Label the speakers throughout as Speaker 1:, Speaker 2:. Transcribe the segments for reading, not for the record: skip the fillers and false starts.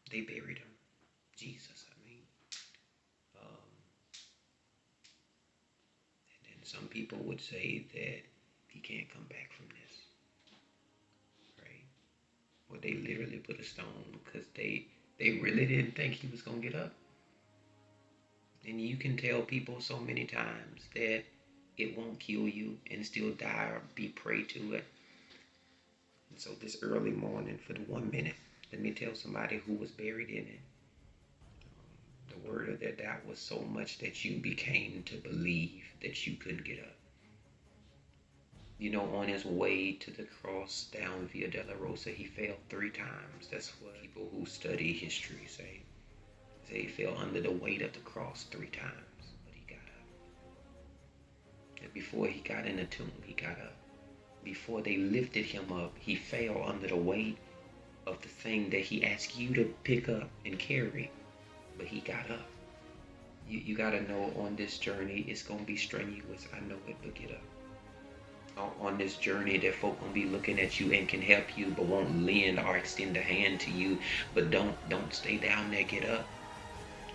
Speaker 1: They buried him. Jesus, I mean. And then some people would say that he can't come back from this, right? Well, they literally put a stone because they really didn't think he was going to get up. And you can tell people so many times that it won't kill you and still die or be prey to it. And so this early morning for the 1 minute, let me tell somebody who was buried in it. The word of their doubt was so much that you became to believe that you couldn't get up. You know, on his way to the cross down Via Della Rosa, he fell 3 times. That's what people who study history say. He fell under the weight of the cross 3 times, but he got up. And before he got in the tomb, he got up. Before they lifted him up, he fell under the weight of the thing that he asked you to pick up and carry, but he got up. You got to know on this journey, it's going to be strenuous. I know it, but get up. On this journey that folk gonna be looking at you and can help you but won't lend or extend a hand to you, but don't stay down there. Get up.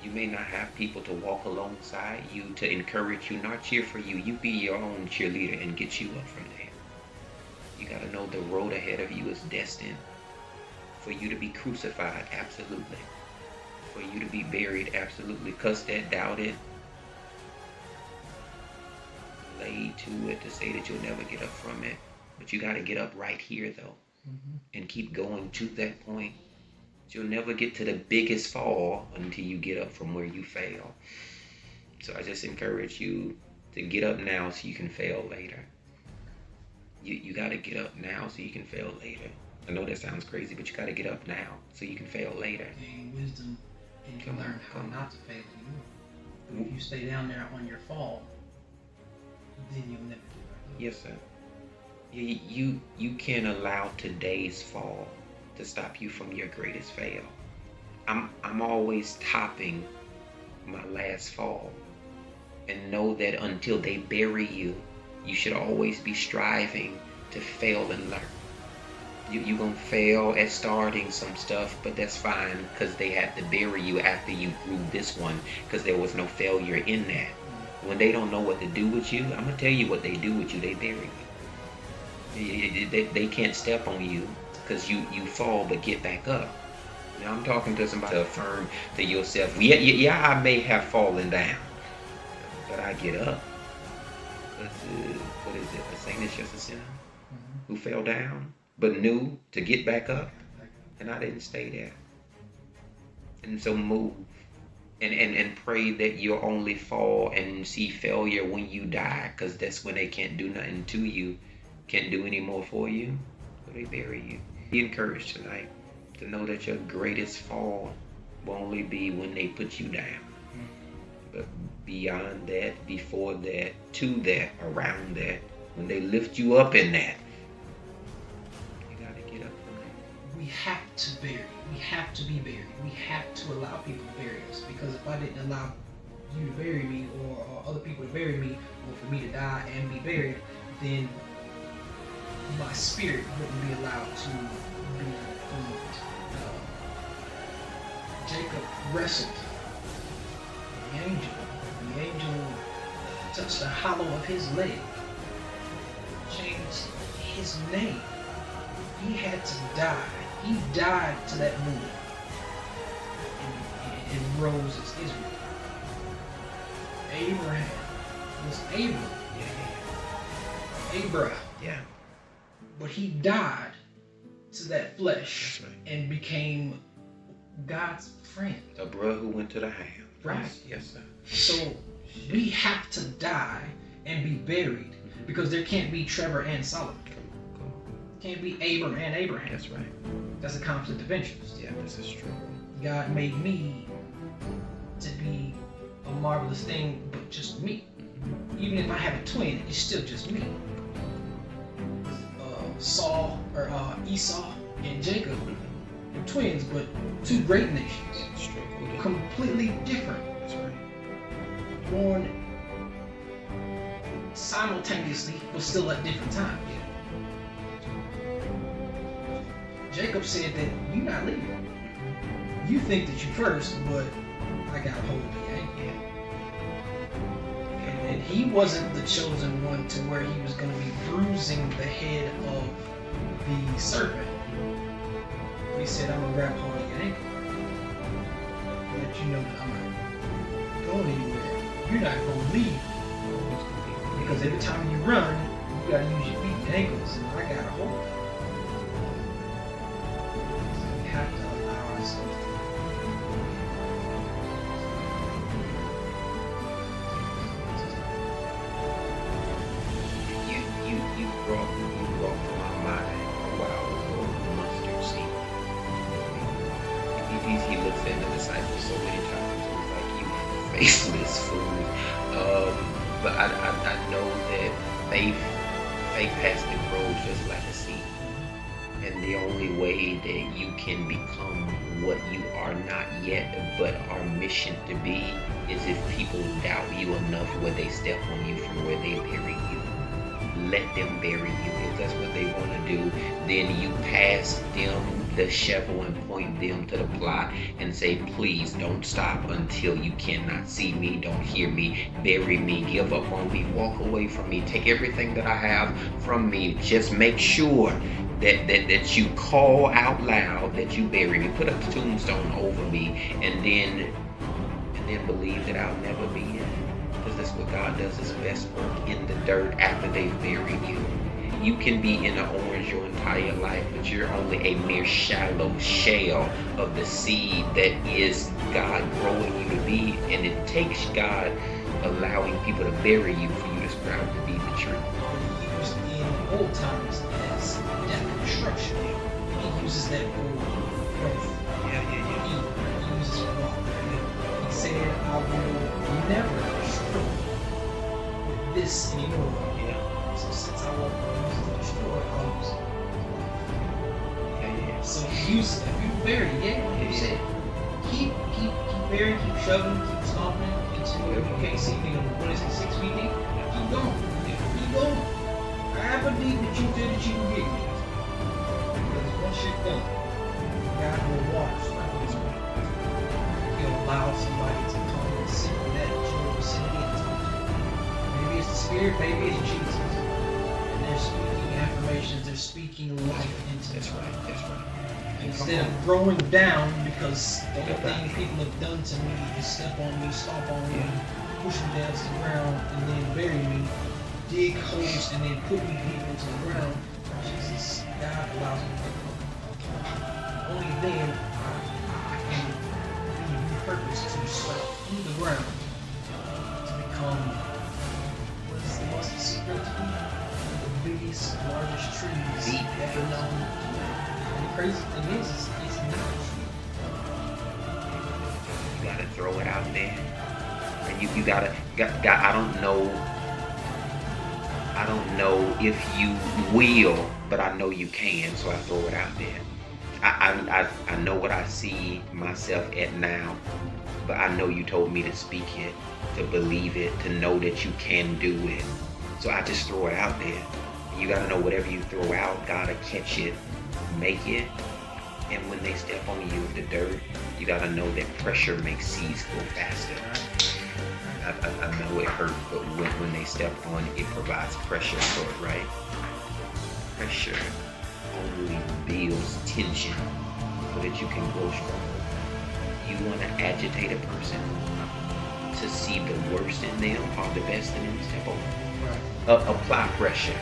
Speaker 1: You may not have people to walk alongside you to encourage you, not cheer for you. You be your own cheerleader and get you up from there. You got to know the road ahead of you is destined for you to be crucified, absolutely. For you to be buried, absolutely. Cuss that, doubt it, lay to it to say that you'll never get up from it. But you got to get up right here, though, and keep going to that point. You'll never get to the biggest fall until you get up from where you fail. So I just encourage you to get up now so you can fail later. You got to get up now so you can fail later. I know that sounds crazy, but you got to get up now so you can fail later.
Speaker 2: Gain wisdom and you learn how not to fail anymore. If you stay down there on your fall, then you'll never get back up.
Speaker 1: Yes, sir. You can't allow today's fall to stop you from your greatest fail. I'm always topping my last fall. And know that until they bury you, you should always be striving to fail and learn. You're going to fail at starting some stuff, but that's fine because they have to bury you after you grew this one because there was no failure in that. When they don't know what to do with you, I'm going to tell you what they do with you. They bury you. They can't step on you because you fall but get back up. Now I'm talking to somebody to affirm to yourself, yeah, I may have fallen down, but I get up. What is it? A saint is just a sinner who fell down but knew to get back up. And I didn't stay there. And so move and pray that you'll only fall and see failure when you die, because that's when they can't do nothing to you, can't do any more for you, so they bury you. Be encouraged tonight to know that your greatest fall will only be when they put you down. But beyond that, before that, to that, around that, when they lift you up in that, you got to get up from that.
Speaker 2: We have to bury. We have to be buried. We have to allow people to bury us, because if I didn't allow you to bury me, or other people to bury me, or for me to die and be buried, then my spirit wouldn't be allowed to be formed. Jacob wrestled the angel. The angel touched the hollow of his leg, changed his name. He had to die. He died to that movement and rose as Israel. Abraham was Abram. Abraham.
Speaker 1: Yeah.
Speaker 2: But he died to that flesh.
Speaker 1: That's right.
Speaker 2: And became God's friend.
Speaker 1: A brother who went to the house.
Speaker 2: Right.
Speaker 1: Yes, sir.
Speaker 2: So we have to die and be buried, because there can't be Trevor and Solomon.
Speaker 1: Come on.
Speaker 2: Can't be Abram and Abraham.
Speaker 1: That's right.
Speaker 2: That's a conflict of interest.
Speaker 1: Yeah, this is true.
Speaker 2: God made me to be a marvelous thing, but just me. Even if I have a twin, it's still just me. Esau and Jacob were twins, but two great nations. Completely different.
Speaker 1: That's right.
Speaker 2: Born simultaneously, but still at different times. Jacob said that you're not leaving. You think that you first, but I got a hold of your ankle. And he wasn't the chosen one to where he was going to be bruising the head of the serpent. But he said, I'm going to grab hold of your ankle. Let you know that I'm not going anywhere. You're not going to leave. Because every time you run, you got to use your feet and ankles. And I got a hold. So we have to allow ourselves to.
Speaker 1: You brought to my mind a while ago mustard seed. He looks at the disciples so many times. He's like, you faceless fool. But I know that faith has to grow just like a seed. And the only way that you can become what you are not yet, but are mission to be, is if people doubt you enough where they step on you from where they bury you. Let them bury you. If that's what they want to do, then you pass them the shovel and point them to the plot and say, please don't stop until you cannot see me, don't hear me, bury me, give up on me, walk away from me, take everything that I have from me. Just make sure that you call out loud that you bury me. Put a tombstone over me, and then believe that I'll never be in. Because that's what God does his best work in the dirt after they've buried you. You can be in an orange your entire life, but you're only a mere shallow shell of the seed that is God growing you to be. And it takes God allowing people to bury you for you to sprout to be the tree.
Speaker 2: Used in old times as that construction. He uses that for growth.
Speaker 1: Yeah.
Speaker 2: He uses it for. He said, I will never struggle with this anymore.
Speaker 1: Yeah.
Speaker 2: So since I won't use it to destroy, I'll use it.
Speaker 1: Yeah.
Speaker 2: So you use it. If you bury it, you said, keep burying, keep shoving, keep stomping until you can't see me. What is it, 6 feet deep? Keep going. Keep going. However deep that you did that you can get. Because once you're done, God will watch like this way. He'll allow somebody to come and sit in that joy, sit in it. Maybe it's the Spirit, maybe it's Jesus. And they're speaking affirmations, they're speaking life into
Speaker 1: That's
Speaker 2: it.
Speaker 1: right.
Speaker 2: Instead of growing down, because the only thing people have done to me is step on me, stomp on me, push me down to the ground, and then bury me, dig holes, and then put me deep into the ground. Jesus, God allows me to grow. Only then I can be repurposed to sprout through the ground to become what is the most secret to be? The biggest, largest trees ever known. The crazy thing is it's not true.
Speaker 1: You gotta throw it out there. And you gotta I don't know if you will, but I know you can, so I throw it out there. I know what I see myself at now, but I know you told me to speak it, to believe it, to know that you can do it. So I just throw it out there. You gotta know whatever you throw out, gotta catch it, make it. And when they step on you with the dirt, you gotta know that pressure makes seeds grow faster. I know it hurts, but when they step on it, it provides pressure for it, right? Pressure only builds tension so that you can grow stronger. You want to agitate a person to see the worst in them or the best in them, step on. Apply pressure.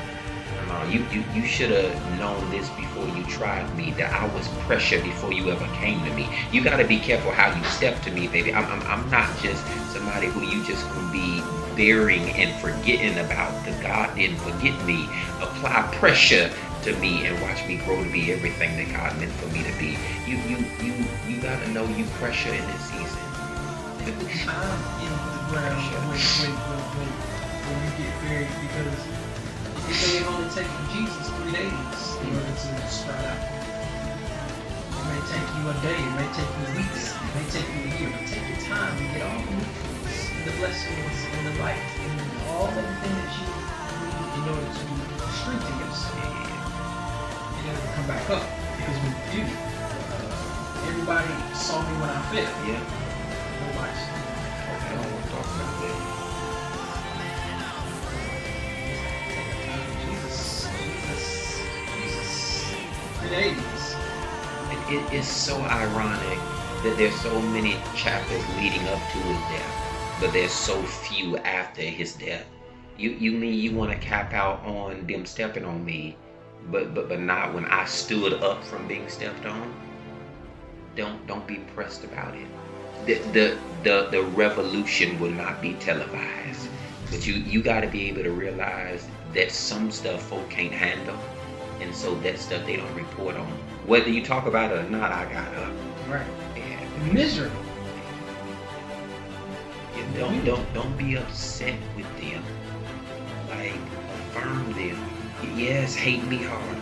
Speaker 1: You should have known this before you tried me, that I was pressure before you ever came to me. You got to be careful how you step to me, baby. I'm not just somebody who you just gonna be burying and forgetting about, because God didn't forget me. Apply pressure to me and watch me grow to be everything that God meant for me to be. You got to know you pressure in this season.
Speaker 2: Put the time in the ground when you get buried, because it may only take Jesus 3 days in order to sprout out. It may take you a day, it may take you weeks, it may take you a year. But take your time to get all the nutrients and the blessings and the life and all everything that you need in order to strengthen yourself in order to come back up. Because when you do, every everybody saw me when I fell.
Speaker 1: Yeah.
Speaker 2: Nobody saw me.
Speaker 1: Okay, I don't want to talk about that.
Speaker 2: Jesus. In the 80s.
Speaker 1: It is so ironic that there's so many chapters leading up to his death, but there's so few after his death. You mean you want to cap out on them stepping on me, but not when I stood up from being stepped on? Don't be pressed about it. The revolution will not be televised, but you got to be able to realize that some stuff folk can't handle, and so that stuff they don't report on. Whether you talk about it or not, I got up.
Speaker 2: Right.
Speaker 1: Yeah.
Speaker 2: Miserable.
Speaker 1: Yeah, don't be upset with them. Like, affirm them. Yes, hate me hard.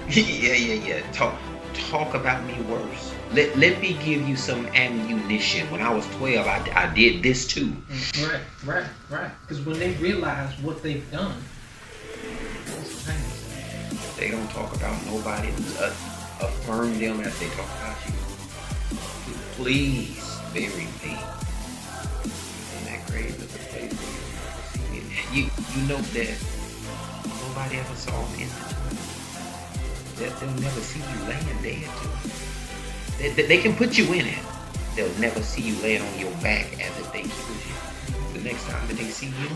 Speaker 1: yeah. Talk about me worse. Let me give you some ammunition. When I was 12, I did this too.
Speaker 2: Right. Because when they realize what they've done,
Speaker 1: they don't talk about nobody. Affirm them as they talk about you. Please bury me in that grave of the place where you know that nobody ever saw me in that they'll never see you laying dead too. They can put you in it. They'll never see you laying on your back as if they killed you. The next time that they see you,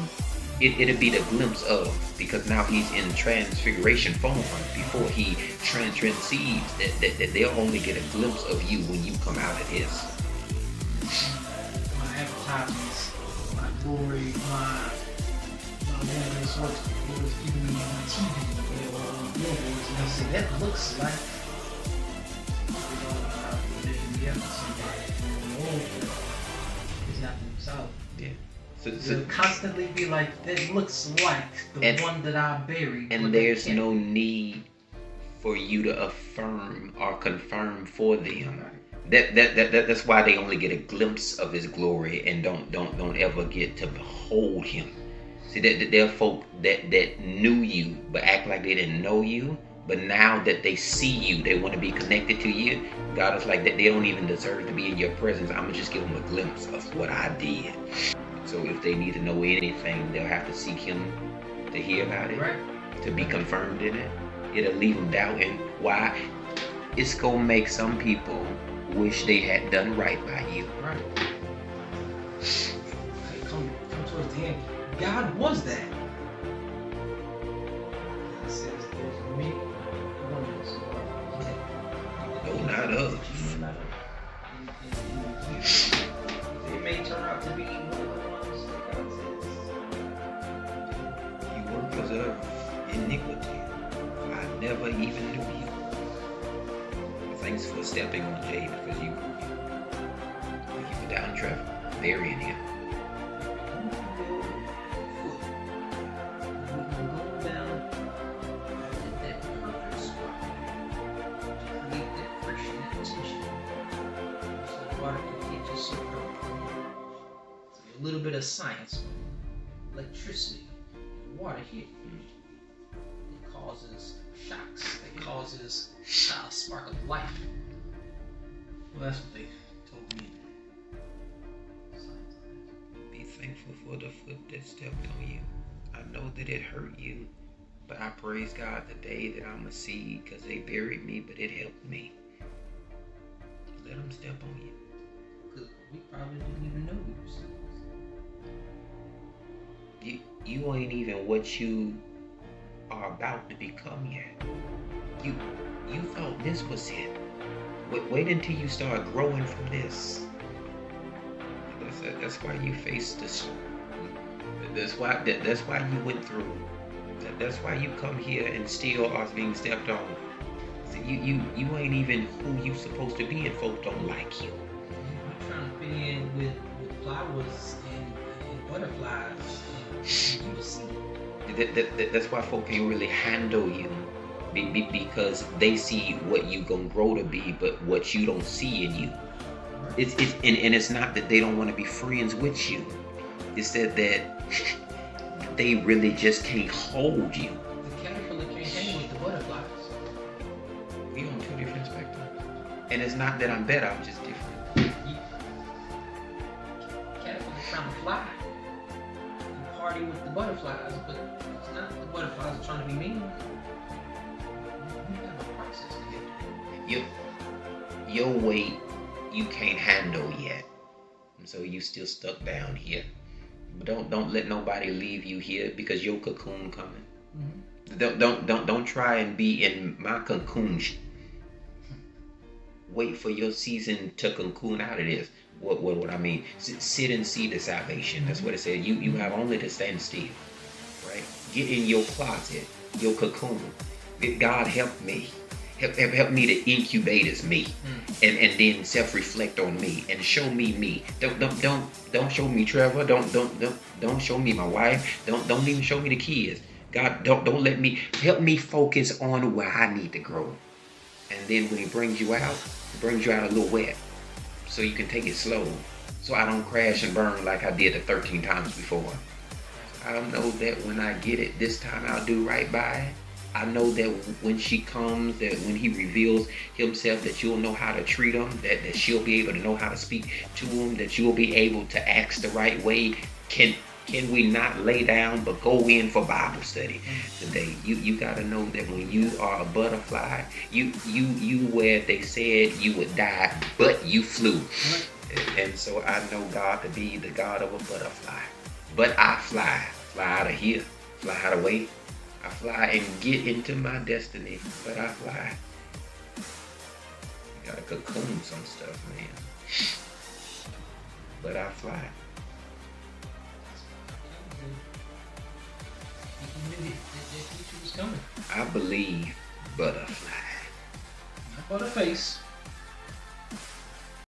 Speaker 1: it'll be the glimpse of, because now he's in transfiguration form. Before he transcedes, that they'll only get a glimpse of you when you come out of his.
Speaker 2: My advertisements, my glory, my wondrous works, it was giving me on TV or billboards, and they said that looks like it's nothing solid.
Speaker 1: Yeah. So
Speaker 2: constantly be like, that looks like the one that I buried.
Speaker 1: And there's no need for you to affirm or confirm for them. That's why they only get a glimpse of his glory and don't ever get to behold him. See, there are folk that knew you but act like they didn't know you. But now that they see you, they want to be connected to you. God is like that. They don't even deserve to be in your presence. I'm gonna just give them a glimpse of what I did. So if they need to know anything, they'll have to seek him to hear about it, right, to be confirmed in it. It'll leave them doubting. Why? It's gonna make some people wish they had done right by you.
Speaker 2: Right. Come towards the end. God was that. He says there's many wonders.
Speaker 1: No, not us.
Speaker 2: It may turn out to be one of the ones that God says.
Speaker 1: You workers of iniquity. I never even knew you. Thanks for stepping on Jaie, because you put down Trevor, burying him.
Speaker 2: A little bit of science, electricity, water hit. It causes shocks. It causes a spark of life. Well, that's what they told me.
Speaker 1: Be thankful for the foot that stepped on you. I know that it hurt you, but I praise God the day that I'm a seed, because they buried me, but it helped me. Let them step on you.
Speaker 2: Because we probably didn't even know we were seeds.
Speaker 1: You ain't even what you are about to become yet. You thought this was it. Wait until you start growing from this. That's why you faced this. That's why you went through. That's why you come here and still are being stepped on. See, you ain't even who you supposed to be, and folk don't like you.
Speaker 2: You're trying to fit in with flowers and butterflies.
Speaker 1: That's why folk can't really handle you, because they see what you gonna grow to be, but what you don't see in you. And it's not that they don't want to be friends with you. It's that they really just can't hold you.
Speaker 2: The caterpillar can't hang with the butterflies.
Speaker 1: We on two different spectrums. And it's not that I'm better, I'm just different.
Speaker 2: Caterpillar trying to fly and party with the butterflies, but it's not the butterflies are trying to be mean. We have a process to get through.
Speaker 1: Your weight you can't handle yet. And so you still stuck down here. But don't let nobody leave you here because your cocoon coming. Mm-hmm. Don't try and be in my cocoon. Wait for your season to cocoon out of this. What I mean? Sit and see the salvation. That's what it said. You have only to stand still, right? Get in your closet, your cocoon. God help me. Help me to incubate as me, and then self-reflect on me and show me. Don't show me Trevor. Don't show me my wife. Don't even show me the kids. God, don't let me, help me focus on where I need to grow. And then when He brings you out a little wet, so you can take it slow, so I don't crash and burn like I did the 13 times before. I know that when I get it this time, I'll do right by it. I know that when she comes, that when He reveals Himself, that you'll know how to treat Him, that she'll be able to know how to speak to Him, that you'll be able to ask the right way. Can we not lay down but go in for Bible study today? You got to know that when you are a butterfly, you where they said you would die, but you flew. And so I know God to be the God of a butterfly. But I fly out of here, fly out of the way. I fly and get into my destiny, but I fly. You gotta cocoon some stuff, man. But I fly.
Speaker 2: You knew that future was coming.
Speaker 1: I believe butterfly.
Speaker 2: Not butterface.